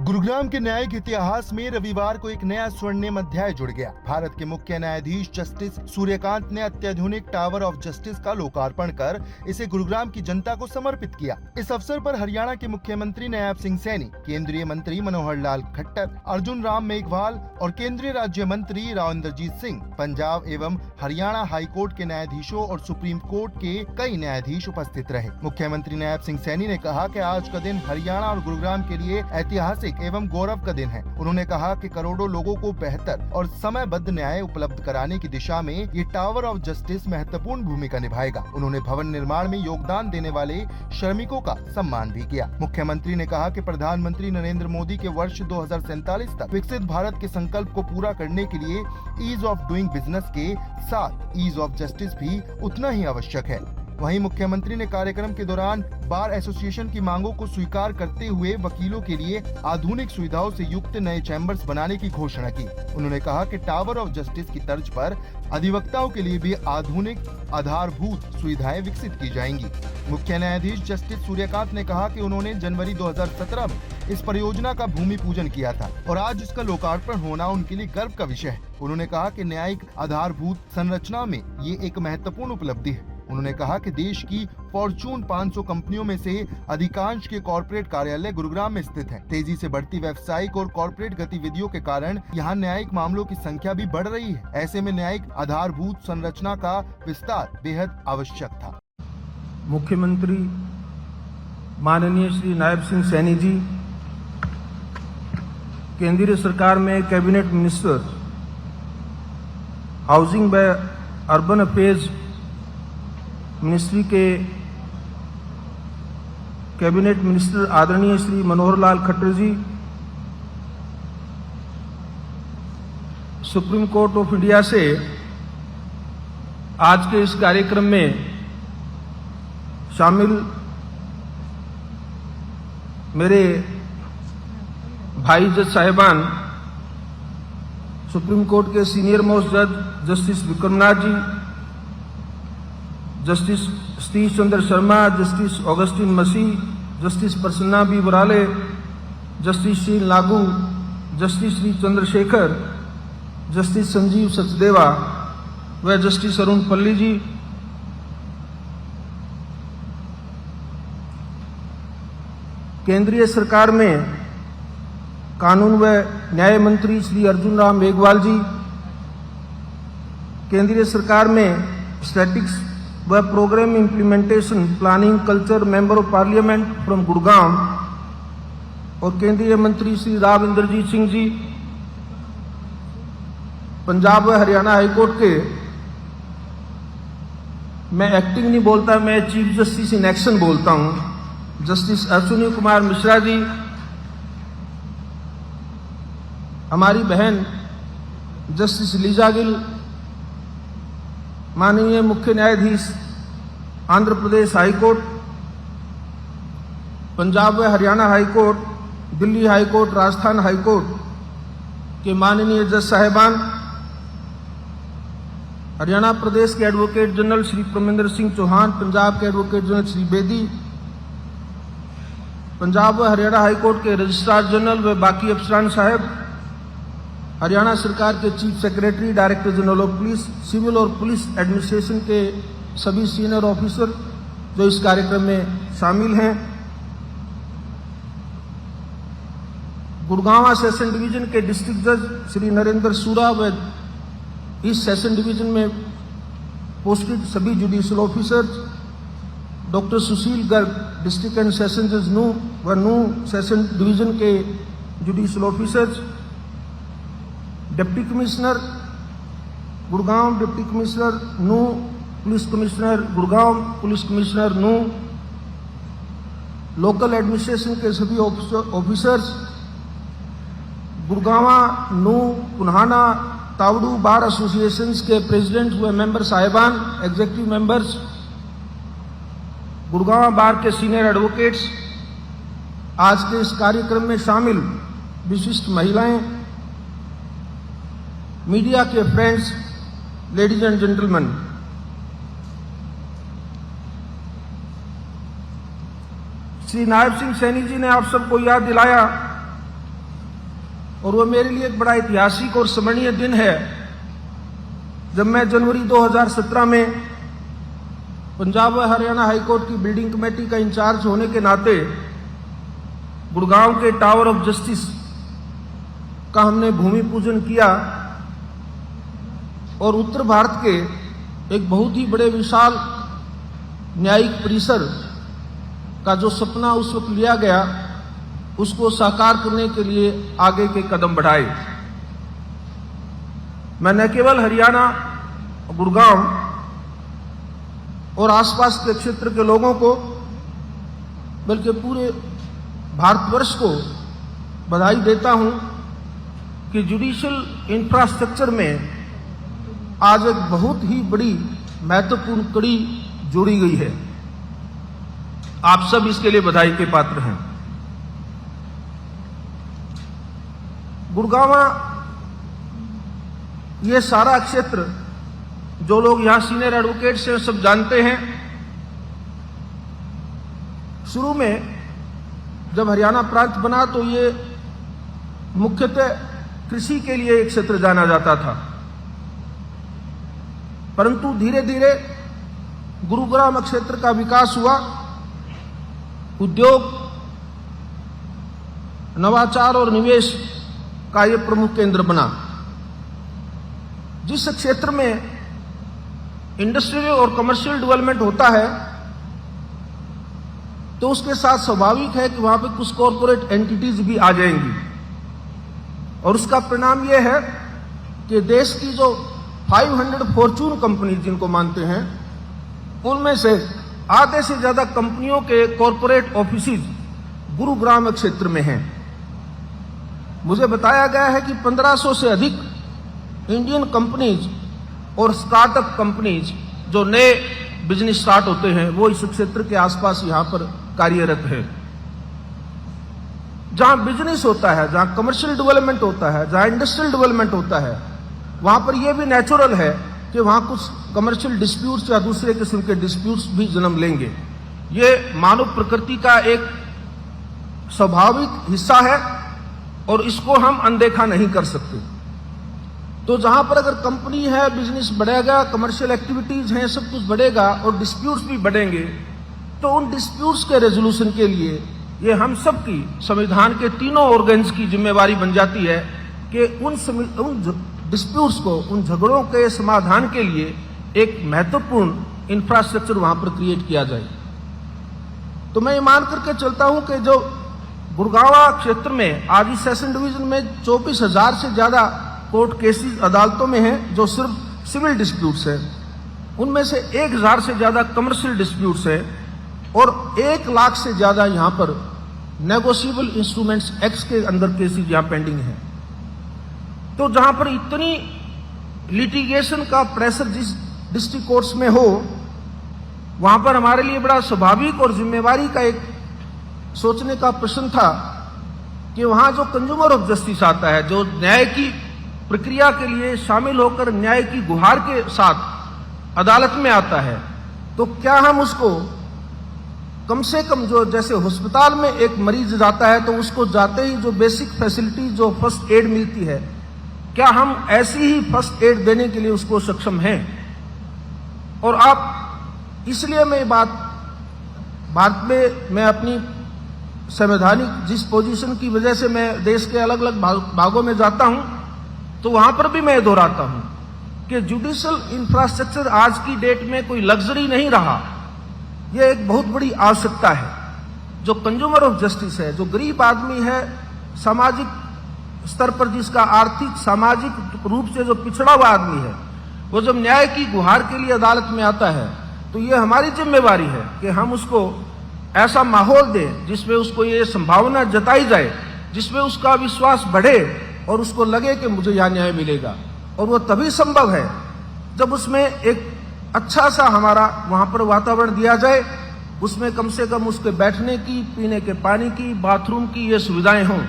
गुरुग्राम के न्यायिक इतिहास में रविवार को एक नया स्वर्णिम अध्याय जुड़ गया। भारत के मुख्य न्यायाधीश जस्टिस सूर्यकांत ने अत्याधुनिक टावर ऑफ जस्टिस का लोकार्पण कर इसे गुरुग्राम की जनता को समर्पित किया। इस अवसर पर हरियाणा के मुख्यमंत्री नयाब सिंह सैनी, केंद्रीय मंत्री मनोहर लाल खट्टर, अर्जुन राम मेघवाल और केंद्रीय राज्य मंत्री राव इंद्रजीत सिंह, पंजाब एवं हरियाणा हाईकोर्ट के न्यायाधीशों और सुप्रीम कोर्ट के कई न्यायाधीश उपस्थित रहे। मुख्यमंत्री नयाब सिंह सैनी ने कहा कि आज का दिन हरियाणा और गुरुग्राम के लिए ऐतिहासिक एवं गौरव का दिन है। उन्होंने कहा कि करोड़ों लोगों को बेहतर और समयबद्ध न्याय उपलब्ध कराने की दिशा में ये टावर ऑफ जस्टिस महत्वपूर्ण भूमिका निभाएगा। उन्होंने भवन निर्माण में योगदान देने वाले श्रमिकों का सम्मान भी किया। मुख्यमंत्री ने कहा कि प्रधानमंत्री नरेंद्र मोदी के वर्ष 2047 तक विकसित भारत के संकल्प को पूरा करने के लिए ईज ऑफ डूइंग बिजनेस के साथ ईज ऑफ जस्टिस भी उतना ही आवश्यक है। वहीं मुख्यमंत्री ने कार्यक्रम के दौरान बार एसोसिएशन की मांगों को स्वीकार करते हुए वकीलों के लिए आधुनिक सुविधाओं से युक्त नए चैम्बर्स बनाने की घोषणा की। उन्होंने कहा कि टावर ऑफ जस्टिस की तर्ज पर अधिवक्ताओं के लिए भी आधुनिक आधारभूत सुविधाएं विकसित की जाएंगी। मुख्य न्यायाधीश जस्टिस सूर्यकांत ने कहा कि उन्होंने जनवरी 2017 में इस परियोजना का भूमि पूजन किया था और आज इसका लोकार्पण होना उनके लिए गर्व का विषय है। उन्होंने कहा कि न्यायिक आधारभूत संरचना में ये एक महत्वपूर्ण उपलब्धि है। उन्होंने कहा कि देश की फॉर्चून 500 कंपनियों में से अधिकांश के कॉर्पोरेट कार्यालय गुरुग्राम में स्थित हैं। तेजी से बढ़ती व्यावसायिक और कॉर्पोरेट गतिविधियों के कारण यहाँ न्यायिक मामलों की संख्या भी बढ़ रही है। ऐसे में न्यायिक आधारभूत संरचना का विस्तार बेहद आवश्यक था। मुख्यमंत्री माननीय श्री नायब सिंह सैनी जी, केंद्रीय सरकार में कैबिनेट मिनिस्टर हाउसिंग व अर्बन अफेयर्स मिनिस्ट्री के कैबिनेट मिनिस्टर आदरणीय श्री मनोहर लाल खट्टर जी, सुप्रीम कोर्ट ऑफ इंडिया से आज के इस कार्यक्रम में शामिल मेरे भाई जज साहिबान, सुप्रीम कोर्ट के सीनियर मोस्ट जज जस्टिस विक्रमनाथ जी, justice Satish Chandra Sharma, justice Augustine मसीह, justice Prasanna B Varale, justice शील लागू, जस्टिस श्री चंद्रशेखर, जस्टिस संजीव सचदेवा व जस्टिस अरुण पल्ली जी, केंद्रीय सरकार में कानून व न्याय मंत्री श्री अर्जुन राम मेघवाल जी, केंद्रीय सरकार में स्टैटिक्स व programme implementation planning culture member of parliament from Gurgaon और केंद्रीय मंत्री श्री राव इंद्रजीत सिंह जी, पंजाब व हरियाणा हाईकोर्ट के, मैं एक्टिंग नहीं बोलता, मैं चीफ जस्टिस इन एक्शन बोलता हूं, जस्टिस अश्विनी कुमार मिश्रा जी, हमारी बहन जस्टिस लीजा गिल, माननीय मुख्य न्यायाधीश आंध्र प्रदेश हाईकोर्ट, पंजाब व Haryana high court, Delhi high court, Rajasthan high court के माननीय जज साहिबान, हरियाणा प्रदेश के एडवोकेट जनरल श्री परमेंद्र सिंह चौहान, पंजाब के एडवोकेट जनरल श्री बेदी, पंजाब व हरियाणा हाईकोर्ट के रजिस्ट्रार जनरल व बाकी अफसरान साहब, हरियाणा सरकार के chief secretary, director general of police, civil और पुलिस एडमिनिस्ट्रेशन के सभी सीनियर ऑफिसर जो इस कार्यक्रम में शामिल हैं, गुड़गांव सेशन डिवीजन के डिस्ट्रिक्ट जज श्री नरेंद्र सूरा व इस सेशन डिवीजन में पोस्टेड सभी judicial officers, doctor Sushil Garg district and session जज नू व नू सेशन डिवीजन के judicial officers, deputy commissioner Gurgaon, deputy commissioner Nuh, police commissioner Gurgaon, police commissioner Nuh, local administration के सभी officers, Gurgaon, Nuh, Punhana, Tauru bar associations के प्रेसिडेंट व मेंबर साहिबान, एग्जीक्यूटिव मेंबर्स, गुड़गांव बार के सीनियर एडवोकेट्स, आज के इस कार्यक्रम में शामिल विशिष्ट महिलाएं, मीडिया के friends, ladies and gentleman, Shri Nayab Singh Saini ji ने आप सबको याद दिलाया और वो मेरे लिए एक बड़ा ऐतिहासिक और स्मरणीय दिन है जब मैं जनवरी 2017 में पंजाब व हरियाणा हाईकोर्ट की बिल्डिंग कमेटी का इंचार्ज होने के नाते गुड़गांव के टावर ऑफ जस्टिस का हमने भूमि पूजन किया और उत्तर भारत के एक बहुत ही बड़े विशाल न्यायिक परिसर का जो सपना उस वक्त लिया गया उसको साकार करने के लिए आगे के कदम बढ़ाए। मैं न केवल हरियाणा, गुड़गांव और आसपास के क्षेत्र के लोगों को बल्कि पूरे भारतवर्ष को बधाई देता हूं कि जुडिशियल इंफ्रास्ट्रक्चर में आज एक बहुत ही बड़ी महत्वपूर्ण कड़ी जोड़ी गई है। आप सब इसके लिए बधाई के पात्र हैं। गुड़गांव ये सारा क्षेत्र जो लोग यहां सीनियर एडवोकेट्स हैं सब जानते हैं। शुरू में जब हरियाणा प्रांत बना तो ये मुख्यतः कृषि के लिए एक क्षेत्र जाना जाता था, परंतु धीरे धीरे गुरुग्राम क्षेत्र का विकास हुआ, उद्योग, नवाचार और निवेश का ये प्रमुख केंद्र बना। जिस क्षेत्र में इंडस्ट्रियल और कमर्शियल डेवलपमेंट होता है तो उसके साथ स्वाभाविक है कि वहां पे कुछ कॉरपोरेट एंटिटीज भी आ जाएंगी और उसका परिणाम यह है कि देश की जो 500 फॉर्चून कंपनी जिनको मानते हैं उनमें से आधे से ज्यादा कंपनियों के कॉरपोरेट ऑफिसेज गुरुग्राम क्षेत्र में हैं। मुझे बताया गया है कि 1500 से अधिक इंडियन कंपनीज और स्टार्टअप कंपनीज जो नए बिजनेस स्टार्ट होते हैं वो इस क्षेत्र के आसपास यहां पर कार्यरत है। जहां बिजनेस होता है, जहां कमर्शियल डेवलपमेंट होता है, जहां इंडस्ट्रियल डेवलपमेंट होता है, वहां पर यह भी नेचुरल है कि वहां कुछ कमर्शियल डिस्प्यूट्स या दूसरे किस्म के डिस्प्यूट्स भी जन्म लेंगे। ये मानव प्रकृति का एक स्वाभाविक हिस्सा है और इसको हम अनदेखा नहीं कर सकते। तो जहां पर अगर कंपनी है, बिजनेस बढ़ेगा, कमर्शियल एक्टिविटीज हैं, सब कुछ बढ़ेगा और डिस्प्यूट्स भी बढ़ेंगे, तो उन डिस्प्यूट्स के रेजोल्यूशन के लिए ये हम सब की संविधान के तीनों ऑर्गन्स की जिम्मेवारी बन जाती है कि उन डिस्प्यूट्स को, उन झगड़ों के समाधान के लिए एक महत्वपूर्ण इंफ्रास्ट्रक्चर वहां पर क्रिएट किया जाए। तो मैं ये मान करके चलता हूं कि जो गुड़गांव क्षेत्र में आज इस सेशन डिवीजन में 24,000 से ज्यादा कोर्ट केसेस अदालतों में हैं जो सिर्फ सिविल डिस्प्यूट्स हैं, उनमें से 1,000 से ज्यादा कमर्शियल डिस्प्यूट्स हैं और 1 लाख से ज्यादा यहां पर नेगोशिएबल इंस्ट्रूमेंट्स एक्ट के अंदर केसेस यहां पेंडिंग हैं। तो जहां पर इतनी लिटिगेशन का प्रेशर जिस डिस्ट्रिक्ट कोर्ट्स में हो, वहां पर हमारे लिए बड़ा स्वाभाविक और जिम्मेवारी का एक सोचने का प्रश्न था कि वहां जो कंज्यूमर ऑफ जस्टिस आता है, जो न्याय की प्रक्रिया के लिए शामिल होकर न्याय की गुहार के साथ अदालत में आता है, तो क्या हम उसको कम से कम जो जैसे अस्पताल में एक मरीज जाता है तो उसको जाते ही जो बेसिक फैसिलिटी जो फर्स्ट एड मिलती है, क्या हम ऐसी ही फर्स्ट एड देने के लिए उसको सक्षम हैं? और आप इसलिए मैं बात भारत में मैं अपनी संवैधानिक जिस पोजीशन की वजह से मैं देश के अलग अलग भागों में जाता हूं तो वहां पर भी मैं दोहराता हूं कि जुडिशियल इंफ्रास्ट्रक्चर आज की डेट में कोई लग्जरी नहीं रहा, यह एक बहुत बड़ी आवश्यकता है। जो कंज्यूमर ऑफ जस्टिस है, जो गरीब आदमी है, सामाजिक स्तर पर जिसका आर्थिक सामाजिक रूप से जो पिछड़ा हुआ आदमी है, वो जब न्याय की गुहार के लिए अदालत में आता है तो ये हमारी जिम्मेवारी है कि हम उसको ऐसा माहौल दें जिसमें उसको ये संभावना जताई जाए, जिसमें उसका विश्वास बढ़े और उसको लगे कि मुझे यहां न्याय मिलेगा। और वो तभी संभव है जब उसमें एक अच्छा सा हमारा वहां पर वातावरण दिया जाए, उसमें कम से कम उसके बैठने की, पीने के पानी की, बाथरूम की ये सुविधाएं हों।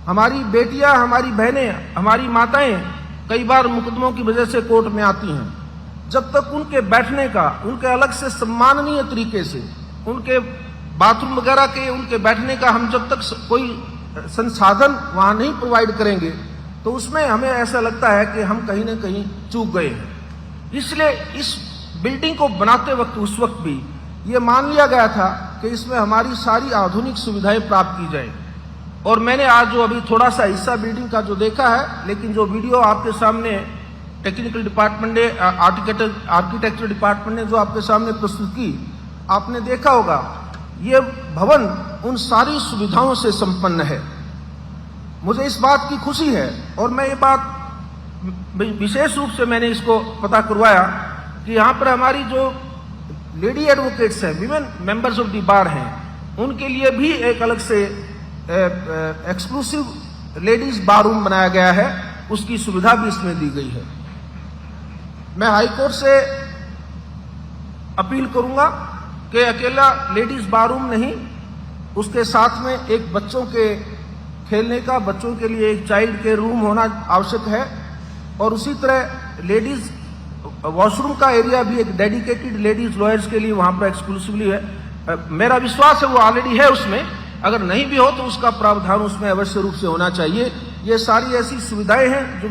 हमारी बेटियां, हमारी बहनें, हमारी माताएं कई बार मुकदमों की वजह से कोर्ट में आती हैं। जब तक उनके बैठने का, उनके अलग से सम्माननीय तरीके से, उनके बाथरूम वगैरह के, उनके बैठने का हम जब तक कोई संसाधन वहाँ नहीं प्रोवाइड करेंगे तो उसमें हमें ऐसा लगता है कि हम कहीं ना कहीं चूक गए हैं। इसलिए इस बिल्डिंग को बनाते वक्त उस वक्त भी ये मान लिया गया था कि इसमें हमारी सारी आधुनिक सुविधाएं प्राप्त की जाए। और मैंने आज जो अभी थोड़ा सा हिस्सा बिल्डिंग का जो देखा है, लेकिन जो वीडियो आपके सामने टेक्निकल डिपार्टमेंट ने, आर्किटेक्चर डिपार्टमेंट ने जो आपके सामने प्रस्तुत की, आपने देखा होगा ये भवन उन सारी सुविधाओं से संपन्न है। मुझे इस बात की खुशी है और मैं ये बात विशेष रूप से मैंने इसको पता करवाया कि यहाँ पर हमारी जो लेडी एडवोकेट्स हैं, women members of the bar हैं, उनके लिए भी एक अलग से एक्सक्लूसिव लेडीज बार रूम बनाया गया है, उसकी सुविधा भी इसमें दी गई है। मैं हाईकोर्ट से अपील करूंगा कि अकेला लेडीज बार रूम नहीं, उसके साथ में एक बच्चों के खेलने का, बच्चों के लिए एक चाइल्ड केयर रूम होना आवश्यक है और उसी तरह लेडीज वॉशरूम का एरिया भी एक डेडिकेटेड लेडीज लॉयर्स के लिए वहां पर एक्सक्लूसिवली है। मेरा विश्वास है वो ऑलरेडी है उसमें, अगर नहीं भी हो तो उसका प्रावधान उसमें अवश्य रूप से होना चाहिए। ये सारी ऐसी सुविधाएं हैं जो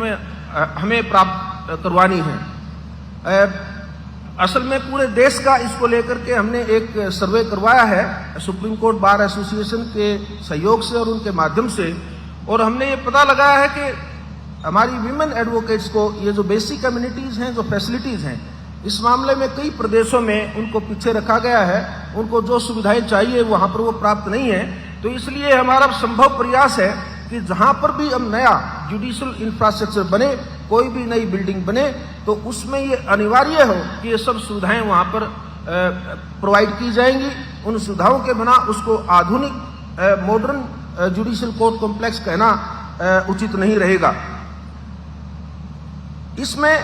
हमें प्राप्त करवानी है। असल में पूरे देश का इसको लेकर के हमने एक सर्वे करवाया है सुप्रीम कोर्ट बार एसोसिएशन के सहयोग से और उनके माध्यम से, और हमने ये पता लगाया है कि हमारी विमेन एडवोकेट्स को ये जो बेसिक कम्युनिटीज हैं, जो फैसिलिटीज हैं, इस मामले में कई प्रदेशों में उनको पीछे रखा गया है। उनको जो सुविधाएं चाहिए वहां पर वो प्राप्त नहीं है। तो इसलिए हमारा संभव प्रयास है कि जहां पर भी हम नया जुडिशियल इंफ्रास्ट्रक्चर बने, कोई भी नई बिल्डिंग बने, तो उसमें ये अनिवार्य हो कि ये सब सुविधाएं वहां पर प्रोवाइड की जाएंगी। उन सुविधाओं के बिना उसको आधुनिक मॉडर्न जुडिशियल कोर्ट कॉम्प्लेक्स कहना उचित नहीं रहेगा। इसमें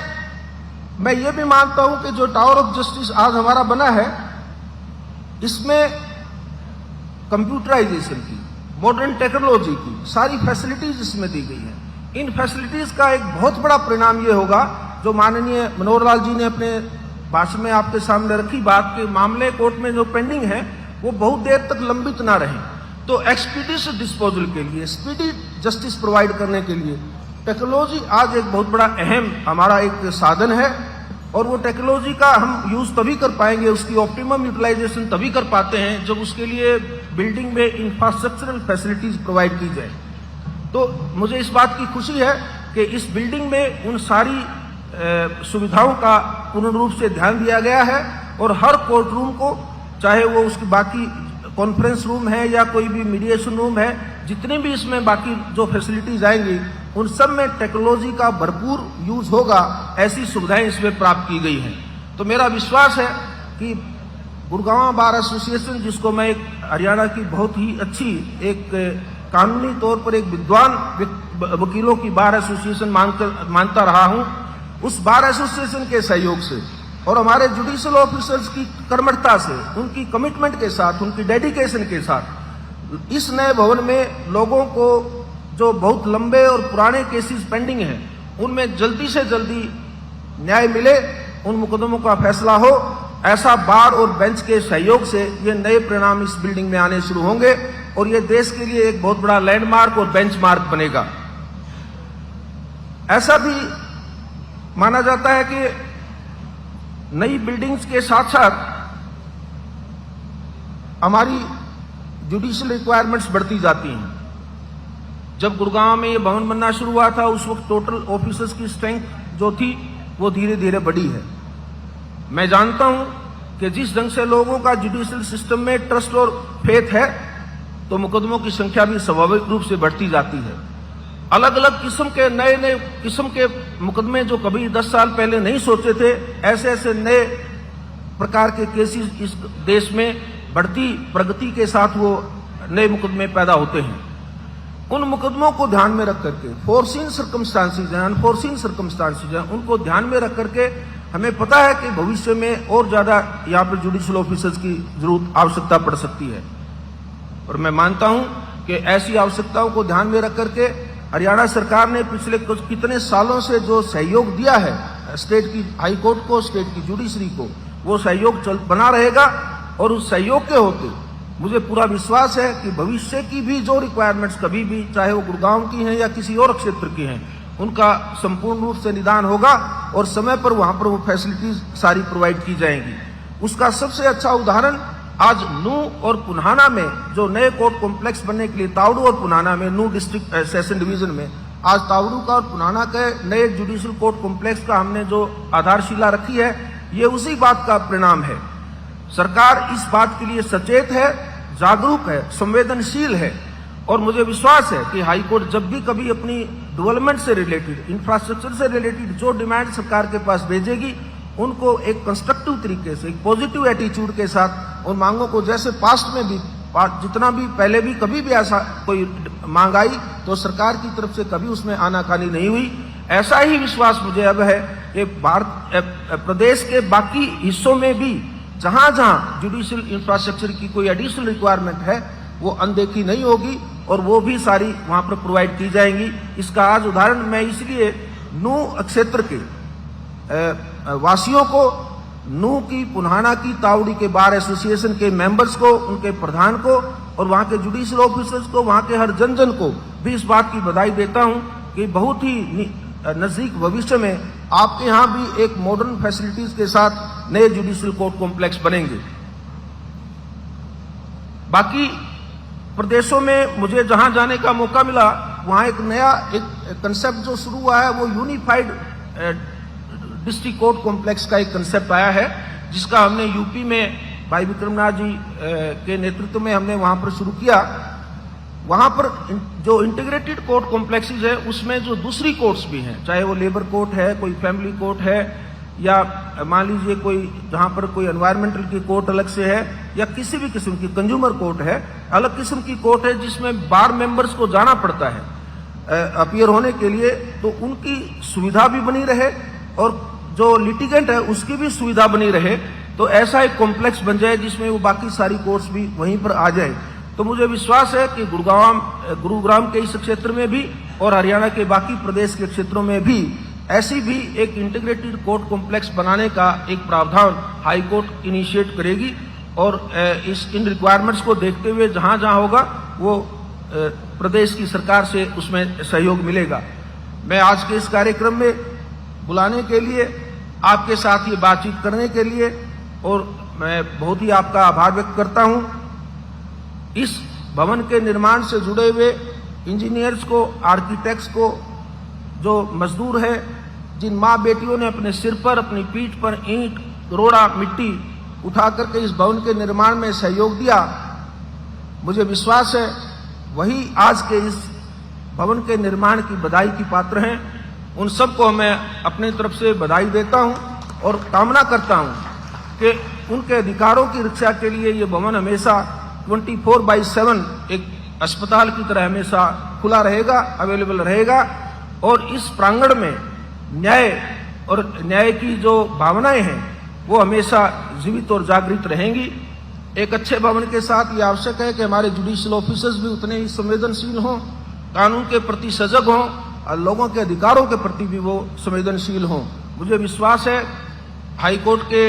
मैं ये भी मानता हूं कि जो टावर ऑफ जस्टिस आज हमारा बना है, इसमें कंप्यूटराइजेशन की, मॉडर्न टेक्नोलॉजी की सारी फैसिलिटीज इसमें दी गई हैं। इन फैसिलिटीज का एक बहुत बड़ा परिणाम ये होगा, जो माननीय मनोहर लाल जी ने अपने भाषण में आपके सामने रखी बात के मामले कोर्ट में जो पेंडिंग है वो बहुत देर तक लंबित ना रहे। तो एक्सपीडिशियस डिस्पोजल के लिए, स्पीडी जस्टिस प्रोवाइड करने के लिए टेक्नोलॉजी आज एक बहुत बड़ा अहम हमारा एक साधन है, और वो टेक्नोलॉजी का हम यूज तभी कर पाएंगे, उसकी ऑप्टिमम यूटिलाइजेशन तभी कर पाते हैं जब उसके लिए बिल्डिंग में इंफ्रास्ट्रक्चरल फैसिलिटीज प्रोवाइड की जाए। तो मुझे इस बात की खुशी है कि इस बिल्डिंग में उन सारी सुविधाओं का पूर्ण रूप से ध्यान दिया गया है, और हर कोर्ट रूम को, चाहे वो उसकी बाकी कॉन्फ्रेंस रूम है या कोई भी मीडिएशन रूम है, जितने भी इसमें बाकी जो फैसिलिटीज आएंगी उन सब में टेक्नोलॉजी का भरपूर यूज होगा, ऐसी सुविधाएं इसमें प्राप्त की गई हैं। तो मेरा विश्वास है कि गुड़गांव बार एसोसिएशन, जिसको मैं एक हरियाणा की बहुत ही अच्छी एक कानूनी तौर पर एक विद्वान वकीलों की बार एसोसिएशन मानता रहा हूं, उस बार एसोसिएशन के सहयोग से और हमारे जुडिशियल ऑफिसर्स की कर्मठता से, उनकी कमिटमेंट के साथ, उनकी डेडिकेशन के साथ इस नए भवन में लोगों को जो बहुत लंबे और पुराने केसेस पेंडिंग हैं उनमें जल्दी से जल्दी न्याय मिले, उन मुकदमों का फैसला हो, ऐसा बार और बेंच के सहयोग से ये नए परिणाम इस बिल्डिंग में आने शुरू होंगे और ये देश के लिए एक बहुत बड़ा लैंडमार्क और बेंचमार्क बनेगा। ऐसा भी माना जाता है कि नई बिल्डिंग्स के साथ साथ हमारी जुडिशियल रिक्वायरमेंट्स बढ़ती जाती हैं। जब गुड़गांव में ये भवन बनना शुरू हुआ था, उस वक्त टोटल ऑफिसर्स की स्ट्रेंथ जो थी वो धीरे धीरे बढ़ी है। मैं जानता हूं कि जिस ढंग से लोगों का जुडिशियल सिस्टम में ट्रस्ट और फेथ है, तो मुकदमों की संख्या भी स्वाभाविक रूप से बढ़ती जाती है। अलग अलग किस्म के नए किस्म के मुकदमे जो कभी 10 साल पहले नहीं सोचे थे, ऐसे ऐसे नए प्रकार के केसेस इस देश में बढ़ती प्रगति के साथ वो नए मुकदमे पैदा होते हैं। उन मुकदमों को ध्यान में रख करके, फोर्सीन सर्कमस्टांसेस हैं, अनफोर्सीन सर्कमस्टांसेस हैं, उनको ध्यान में रख करके हमें पता है कि भविष्य में और ज्यादा यहाँ पर जुडिशियल ऑफिसर्स की जरूरत आवश्यकता पड़ सकती है। और मैं मानता हूं कि ऐसी आवश्यकताओं को ध्यान में रख करके हरियाणा सरकार ने पिछले कितने सालों से जो सहयोग दिया है स्टेट की हाई कोर्ट को, स्टेट की जुडिशरी को, वो सहयोग बना रहेगा। और उस सहयोग के होते मुझे पूरा विश्वास है कि भविष्य की भी जो रिक्वायरमेंट्स कभी भी, चाहे वो गुड़गांव की हैं या किसी और क्षेत्र की हैं, उनका संपूर्ण रूप से निदान होगा और समय पर वहां पर वो फैसिलिटीज सारी प्रोवाइड की जाएंगी। उसका सबसे अच्छा उदाहरण आज नू और पुन्हाना में जो नए कोर्ट कॉम्प्लेक्स बनने के लिए तावड़ू और पुन्हाना में, नू डिस्ट्रिक्ट सेशन डिवीजन में आज तावड़ू का और पुन्हाना के नए जुडिशियल कोर्ट कॉम्प्लेक्स का हमने जो आधारशिला रखी है, ये उसी बात का परिणाम है। सरकार इस बात के लिए सचेत है, जागरूक है, संवेदनशील है और मुझे विश्वास है कि हाईकोर्ट जब भी कभी अपनी डेवलपमेंट से रिलेटेड, इंफ्रास्ट्रक्चर से रिलेटेड जो डिमांड सरकार के पास भेजेगी, उनको एक कंस्ट्रक्टिव तरीके से, एक पॉजिटिव एटीट्यूड के साथ उन मांगों को, जैसे पास्ट में भी जितना भी पहले भी कभी भी ऐसा कोई मांग आई तो सरकार की तरफ से कभी उसमें आनाकानी नहीं हुई, ऐसा ही विश्वास मुझे अब है कि प्रदेश के बाकी हिस्सों में भी जहां जहां जुडिशियल इंफ्रास्ट्रक्चर की कोई एडिशनल रिक्वायरमेंट है वो अनदेखी नहीं होगी और वो भी सारी वहां पर प्रोवाइड की जाएंगी। इसका आज उदाहरण मैं इसलिए नू क्षेत्र के वासियों को, नू की, पुन्हाना की, तावड़ी के बार एसोसिएशन के मेंबर्स को, उनके प्रधान को और वहां के जुडिशियल ऑफिसर्स को, वहां के हर जन को भी इस बात की बधाई देता हूं कि बहुत ही नजदीक भविष्य में आपके यहां भी एक मॉडर्न फैसिलिटीज के साथ नए जुडिशियल कोर्ट कॉम्प्लेक्स बनेंगे। बाकी प्रदेशों में मुझे जहां जाने का मौका मिला, वहां एक नया कंसेप्ट जो शुरू हुआ है वो यूनिफाइड डिस्ट्रिक्ट कोर्ट कॉम्प्लेक्स का एक कंसेप्ट आया है, जिसका हमने यूपी में भाई विक्रमनाथ जी के नेतृत्व में हमने वहां पर शुरू किया। वहां पर जो इंटीग्रेटेड कोर्ट कॉम्प्लेक्सेस है उसमें जो दूसरी कोर्ट्स भी हैं, चाहे वो लेबर कोर्ट है, कोई फैमिली कोर्ट है, या मान लीजिए कोई जहां पर कोई एनवायरमेंटल की कोर्ट अलग से है, या किसी भी किस्म की कंज्यूमर कोर्ट है, अलग किस्म की कोर्ट है जिसमें बार मेंबर्स को जाना पड़ता है अपीयर होने के लिए, तो उनकी सुविधा भी बनी रहे और जो लिटिगेंट है उसकी भी सुविधा बनी रहे। तो ऐसा एक कॉम्प्लेक्स बन जाए जिसमें वो बाकी सारी कोर्ट्स भी वहीं पर आ जाए। तो मुझे विश्वास है कि गुरुग्राम के इस क्षेत्र में भी और हरियाणा के बाकी प्रदेश के क्षेत्रों में भी ऐसी भी एक इंटीग्रेटेड कोर्ट कॉम्प्लेक्स बनाने का एक प्रावधान हाई कोर्ट इनिशिएट करेगी और इन रिक्वायरमेंट्स को देखते हुए जहां जहां होगा वो प्रदेश की सरकार से उसमें सहयोग मिलेगा। मैं आज के इस कार्यक्रम में बुलाने के लिए, आपके साथ ये बातचीत करने के लिए, और मैं बहुत ही आपका आभार व्यक्त करता हूं। इस भवन के निर्माण से जुड़े हुए इंजीनियर्स को, आर्किटेक्ट्स को, जो मजदूर है, जिन माँ बेटियों ने अपने सिर पर, अपनी पीठ पर ईंट, रोड़ा, मिट्टी उठा करके इस भवन के निर्माण में सहयोग दिया, मुझे विश्वास है वही आज के इस भवन के निर्माण की बधाई की पात्र हैं। उन सबको मैं अपनी तरफ से बधाई देता हूं और कामना करता हूं कि उनके अधिकारों की रक्षा के लिए ये भवन हमेशा 24/7 एक अस्पताल की तरह हमेशा खुला रहेगा, अवेलेबल रहेगा और इस प्रांगण में न्याय की जो भावनाएं हैं वो हमेशा जीवित और जागृत रहेंगी। एक अच्छे भवन के साथ ये आवश्यक है कि हमारे जुडिशियल ऑफिसर्स भी उतने ही संवेदनशील हों, कानून के प्रति सजग हों और लोगों के अधिकारों के प्रति भी वो संवेदनशील हों। मुझे विश्वास है हाईकोर्ट के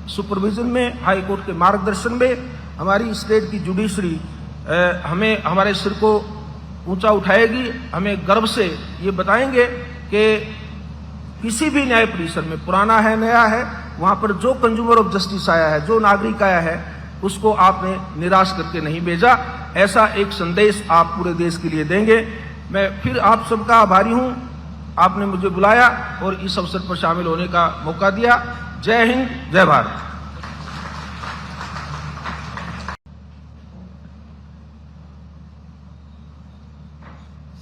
सुपरविजन में, हाईकोर्ट के मार्गदर्शन में हमारी स्टेट की जुडिशरी हमें, हमारे सिर को ऊंचा उठाएगी। हमें गर्व से ये बताएंगे कि किसी भी न्याय परिसर में, पुराना है नया है, वहां पर जो कंज्यूमर ऑफ जस्टिस आया है, जो नागरिक आया है, उसको आपने निराश करके नहीं भेजा। ऐसा एक संदेश आप पूरे देश के लिए देंगे। मैं फिर आप सबका आभारी हूं, आपने मुझे बुलाया और इस अवसर पर शामिल होने का मौका दिया। जय हिंद, जय भारत।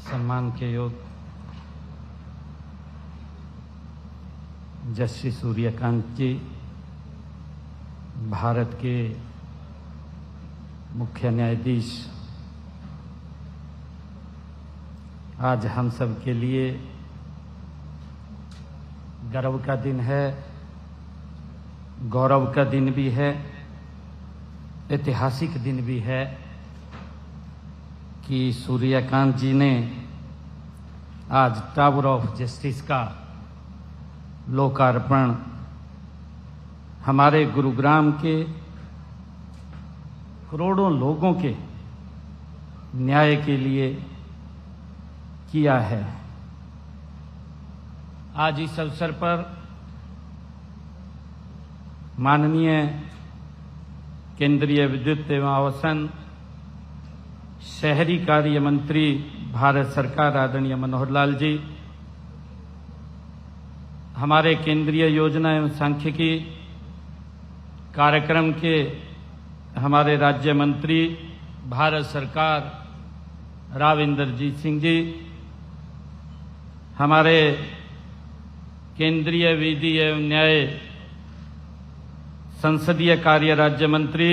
सम्मान के योग जस्टिस सूर्यकांत जी, भारत के मुख्य न्यायाधीश, आज हम सब के लिए गर्व का दिन है, गौरव का दिन भी है, ऐतिहासिक दिन भी है कि सूर्यकांत जी ने आज टावर ऑफ जस्टिस का लोकार्पण हमारे गुरुग्राम के करोड़ों लोगों के न्याय के लिए किया है। आज इस अवसर पर माननीय केंद्रीय विद्युत एवं आवासन शहरी कार्य मंत्री भारत सरकार आदरणीय मनोहर लाल जी, हमारे केंद्रीय योजना एवं सांख्यिकी कार्यक्रम के हमारे राज्य मंत्री भारत सरकार राव इंद्रजीत सिंह जी, हमारे केंद्रीय विधि एवं न्याय संसदीय कार्य राज्य मंत्री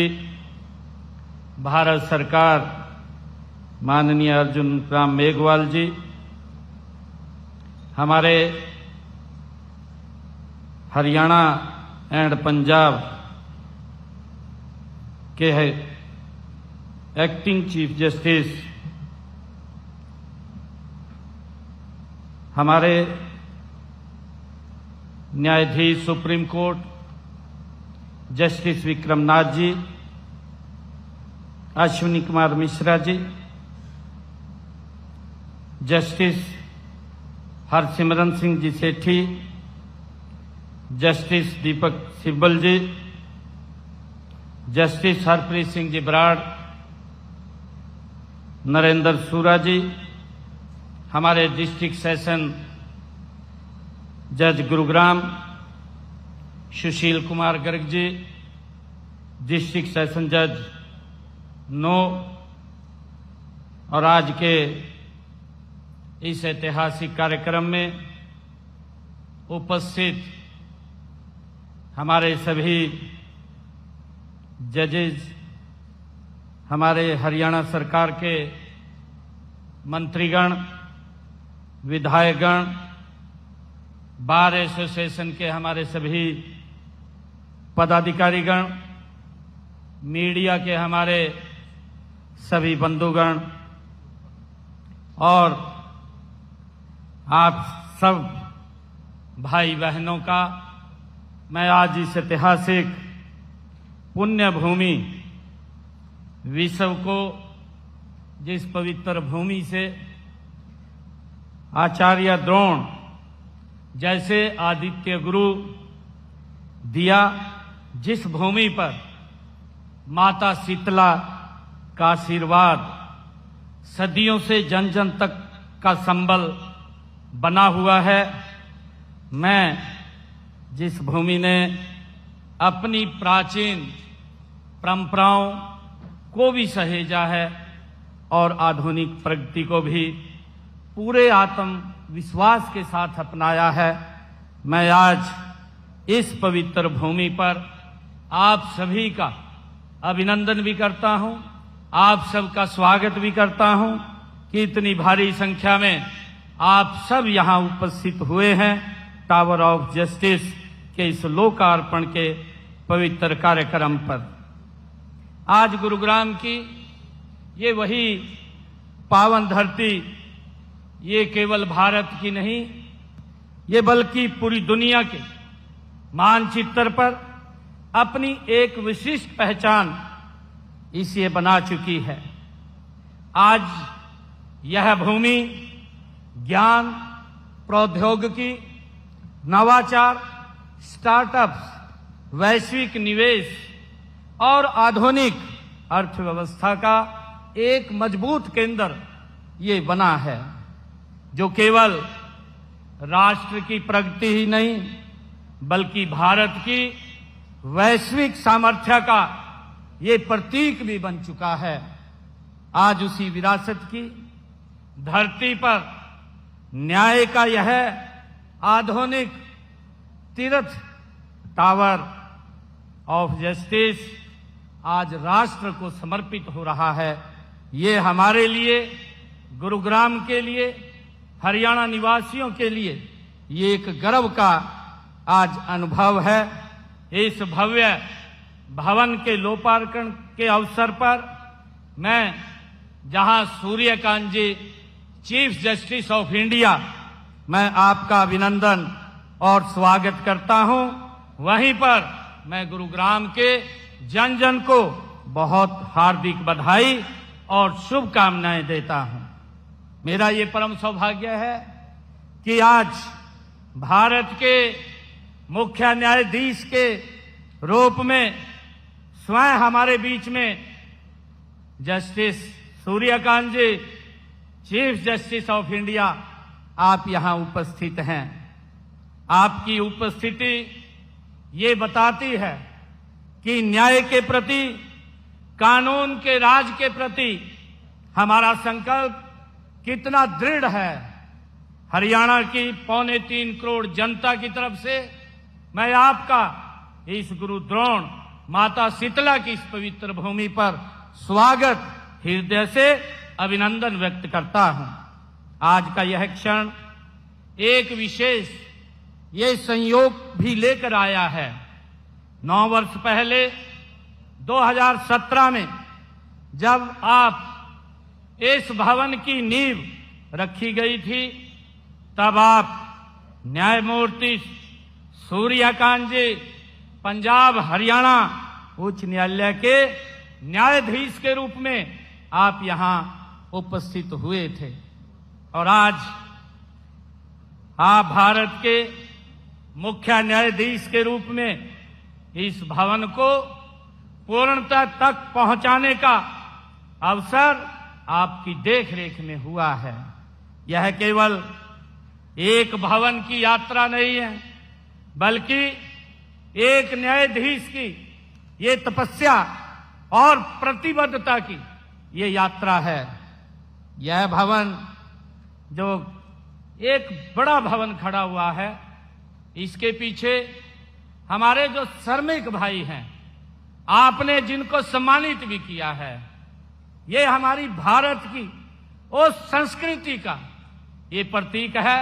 भारत सरकार माननीय अर्जुन राम मेघवाल जी, हमारे हरियाणा एंड पंजाब के एक्टिंग चीफ जस्टिस, हमारे न्यायाधीश सुप्रीम कोर्ट जस्टिस विक्रमनाथ जी, अश्विनी कुमार मिश्रा जी, जस्टिस हरसिमरन सिंह जी सेठी, जस्टिस दीपक सिब्बल जी, जस्टिस हरप्रीत सिंह जी बराड़, नरेंद्र सूरा जी, हमारे डिस्ट्रिक्ट सेशन जज गुरुग्राम सुशील कुमार गर्ग जी, डिस्ट्रिक्ट सेशन जज नो, और आज के इस ऐतिहासिक कार्यक्रम में उपस्थित हमारे सभी जजेज, हमारे हरियाणा सरकार के मंत्रीगण, विधायकगण, बार एसोसिएशन के हमारे सभी पदाधिकारीगण, मीडिया के हमारे सभी बंधुगण और आप सब भाई बहनों का मैं आज इस ऐतिहासिक पुण्य भूमि विश्व को, जिस पवित्र भूमि से आचार्य द्रोण जैसे आदित्य गुरु दिया, जिस भूमि पर माता शीतला का आशीर्वाद सदियों से जन जन तक का संबल बना हुआ है, मैं जिस भूमि ने अपनी प्राचीन परंपराओं को भी सहेजा है और आधुनिक प्रगति को भी पूरे आत्मविश्वास के साथ अपनाया है, मैं आज इस पवित्र भूमि पर आप सभी का अभिनंदन भी करता हूं, आप सबका स्वागत भी करता हूं कि इतनी भारी संख्या में आप सब यहां उपस्थित हुए हैं टावर ऑफ जस्टिस के इस लोकार्पण के पवित्र कार्यक्रम पर। आज गुरुग्राम की ये वही पावन धरती, ये केवल भारत की नहीं, ये बल्कि पूरी दुनिया के मानचित्र पर अपनी एक विशिष्ट पहचान इसे बना चुकी है। आज यह भूमि ज्ञान, प्रौद्योगिकी, नवाचार, स्टार्टअप्स, वैश्विक निवेश और आधुनिक अर्थव्यवस्था का एक मजबूत केंद्र ये बना है, जो केवल राष्ट्र की प्रगति ही नहीं बल्कि भारत की वैश्विक सामर्थ्य का ये प्रतीक भी बन चुका है। आज उसी विरासत की धरती पर न्याय का यह आधुनिक तीर्थ टावर ऑफ जस्टिस आज राष्ट्र को समर्पित हो रहा है। ये हमारे लिए, गुरुग्राम के लिए, हरियाणा निवासियों के लिए ये एक गर्व का आज अनुभव है। इस भव्य भवन के लोकार्पण के अवसर पर मैं, जहां Suryakant ji chief justice of India, मैं आपका अभिनंदन और स्वागत करता हूं, वहीं पर मैं गुरुग्राम के जन जन को बहुत हार्दिक बधाई और शुभकामनाएं देता हूं। मेरा ये परम सौभाग्य है कि आज भारत के मुख्य न्यायाधीश के रूप में स्वयं हमारे बीच में justice Suryakant ji, chief justice of India, आप यहां उपस्थित हैं। आपकी उपस्थिति ये बताती है कि न्याय के प्रति, कानून के राज के प्रति हमारा संकल्प कितना दृढ़ है। हरियाणा की 3.25 करोड़ जनता की तरफ से मैं आपका इस गुरु द्रोण माता शीतला की इस पवित्र भूमि पर स्वागत, हृदय से अभिनंदन व्यक्त करता हूं। आज का यह क्षण एक विशेष ये संयोग भी लेकर आया है। 9 वर्ष पहले 2017 में जब आप इस भवन की नींव रखी गई थी, तब आप न्यायमूर्ति सूर्यकांत जी, पंजाब हरियाणा उच्च न्यायालय के न्यायाधीश के रूप में आप यहां उपस्थित हुए थे। और आज आप भारत के मुख्य न्यायाधीश के रूप में इस भवन को पूर्णता तक पहुंचाने का अवसर आपकी देखरेख में हुआ है। यह केवल एक भवन की यात्रा नहीं है, बल्कि एक न्यायाधीश की ये तपस्या और प्रतिबद्धता की ये यात्रा है। यह भवन, जो एक बड़ा भवन खड़ा हुआ है, इसके पीछे हमारे जो श्रमिक भाई हैं, आपने जिनको सम्मानित भी किया है, ये हमारी भारत की उस संस्कृति का ये प्रतीक है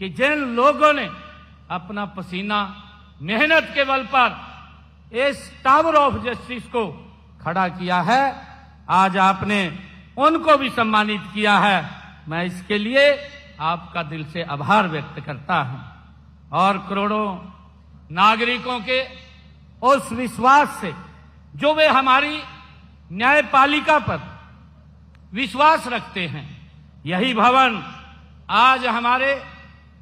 कि जिन लोगों ने अपना पसीना, मेहनत के बल पर इस टावर ऑफ जस्टिस को खड़ा किया है, आज आपने उनको भी सम्मानित किया है। मैं इसके लिए आपका दिल से आभार व्यक्त करता हूं। और करोड़ों नागरिकों के उस विश्वास से जो वे हमारी न्यायपालिका पर विश्वास रखते हैं, यही भवन आज हमारे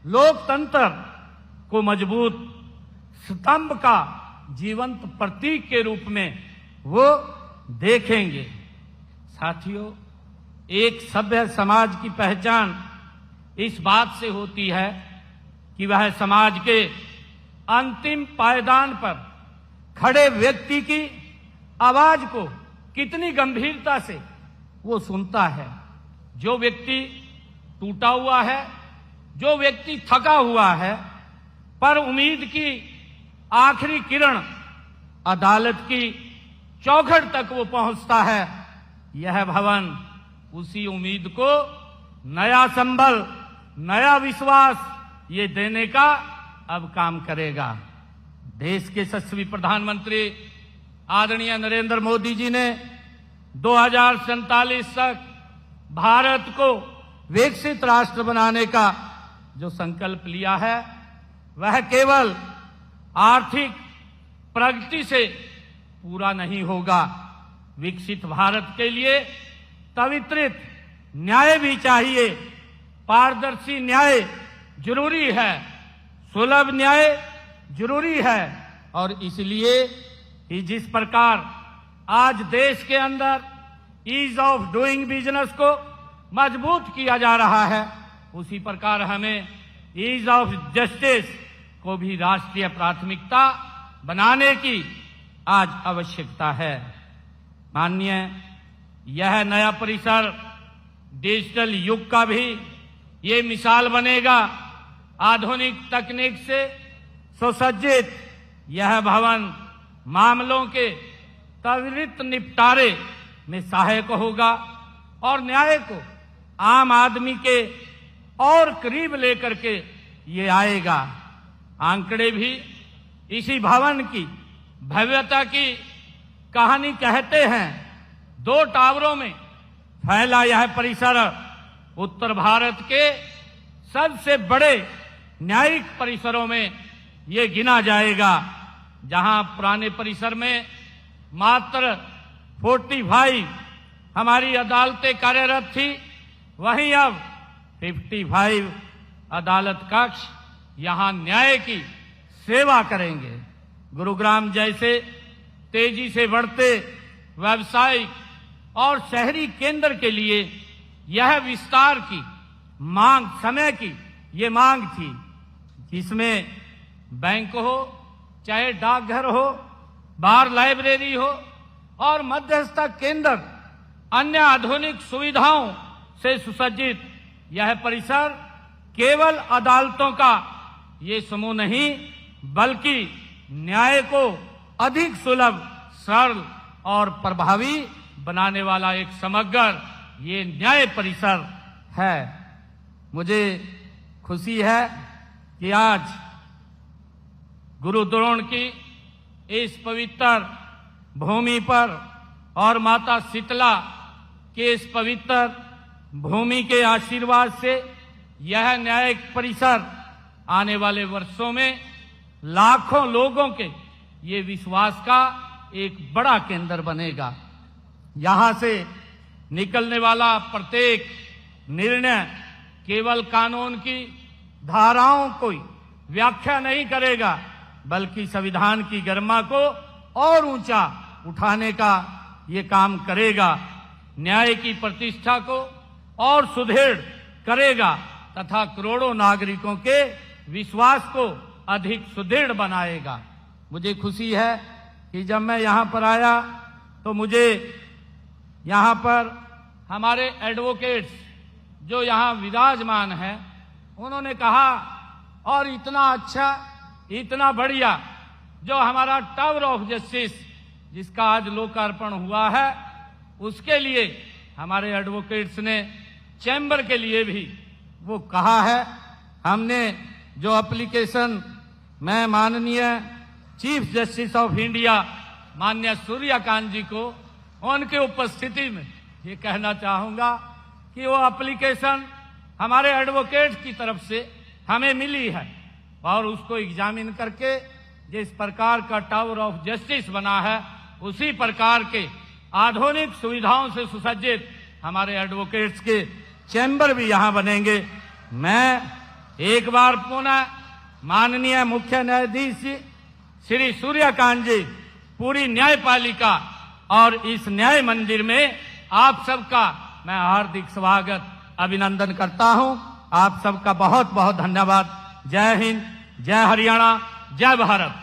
लोकतंत्र को मजबूत स्तंभ का जीवंत प्रतीक के रूप में वो देखेंगे। साथियों, एक सभ्य समाज की पहचान इस बात से होती है कि वह समाज के अंतिम पायदान पर खड़े व्यक्ति की आवाज को कितनी गंभीरता से वो सुनता है। जो व्यक्ति टूटा हुआ है, जो व्यक्ति थका हुआ है, पर उम्मीद की आखिरी किरण अदालत की चौखट तक वो पहुंचता है, यह भवन उसी उम्मीद को नया संबल, नया विश्वास ये देने का अब काम करेगा। देश के यशस्वी प्रधानमंत्री आदरणीय नरेंद्र मोदी जी ने 2047 तक भारत को विकसित राष्ट्र बनाने का जो संकल्प लिया है, वह केवल आर्थिक प्रगति से पूरा नहीं होगा। विकसित भारत के लिए त्वरित न्याय भी चाहिए। पारदर्शी न्याय जरूरी है, सुलभ न्याय जरूरी है। और इसलिए ही जिस प्रकार आज देश के अंदर ईज ऑफ डूइंग बिजनेस को मजबूत किया जा रहा है, उसी प्रकार हमें ईज ऑफ जस्टिस को भी राष्ट्रीय प्राथमिकता बनाने की आज आवश्यकता है। माननीय, यह नया परिसर डिजिटल युग का भी ये मिसाल बनेगा। आधुनिक तकनीक से सुसज्जित यह भवन मामलों के त्वरित निपटारे में सहायक होगा और न्याय को आम आदमी के और करीब लेकर के ये आएगा। आंकड़े भी इसी भवन की भव्यता की कहानी कहते हैं। 2 टावरों में फैला यह परिसर उत्तर भारत के सबसे बड़े न्यायिक परिसरों में ये गिना जाएगा, जहां पुराने परिसर में मात्र 45 हमारी अदालतें कार्यरत थी, वहीं अब 55 अदालत कक्ष यहां न्याय की सेवा करेंगे। गुरुग्राम जैसे तेजी से बढ़ते व्यावसायिक और शहरी केंद्र के लिए यह विस्तार की मांग, समय की ये मांग थी, जिसमें बैंक हो, चाहे डाकघर हो, बार लाइब्रेरी हो और मध्यस्थता केंद्र, अन्य आधुनिक सुविधाओं से सुसज्जित यह परिसर केवल अदालतों का ये समूह नहीं, बल्कि न्याय को अधिक सुलभ, सरल और प्रभावी बनाने वाला एक समग्र ये न्याय परिसर है। मुझे खुशी है कि आज गुरु द्रोण की इस पवित्र भूमि पर और माता शीतला के इस पवित्र भूमि के आशीर्वाद से यह न्यायिक परिसर आने वाले वर्षों में लाखों लोगों के ये विश्वास का एक बड़ा केंद्र बनेगा। यहां से निकलने वाला प्रत्येक निर्णय केवल कानून की धाराओं को व्याख्या नहीं करेगा, बल्कि संविधान की गरिमा को और ऊंचा उठाने का ये काम करेगा, न्याय की प्रतिष्ठा को और सुदृढ़ करेगा तथा करोड़ों नागरिकों के विश्वास को अधिक सुदृढ़ बनाएगा। मुझे खुशी है कि जब मैं यहाँ पर आया तो मुझे यहाँ पर हमारे एडवोकेट्स जो यहाँ विराजमान हैं, उन्होंने कहा और इतना अच्छा, इतना बढ़िया जो हमारा टावर ऑफ जस्टिस जिसका आज लोकार्पण हुआ है, उसके लिए हमारे एडवोकेट्स ने चैम्बर के लिए भी वो कहा है। हमने जो एप्लीकेशन मैं माननीय चीफ जस्टिस ऑफ इंडिया माननीय सूर्यकांत जी को उनके उपस्थिति में ये कहना चाहूंगा कि वो एप्लीकेशन हमारे एडवोकेट की तरफ से हमें मिली है और उसको एग्जामिन करके जिस प्रकार का टावर ऑफ जस्टिस बना है, उसी प्रकार के आधुनिक सुविधाओं से सुसज्जित हमारे एडवोकेट्स के चैम्बर भी यहां बनेंगे। मैं एक बार पुनः माननीय मुख्य न्यायाधीश श्री सूर्यकांत जी, पूरी न्यायपालिका और इस न्याय मंदिर में आप सबका मैं हार्दिक स्वागत, अभिनंदन करता हूं। आप सबका बहुत बहुत धन्यवाद। जय हिंद, जय हरियाणा, जय भारत।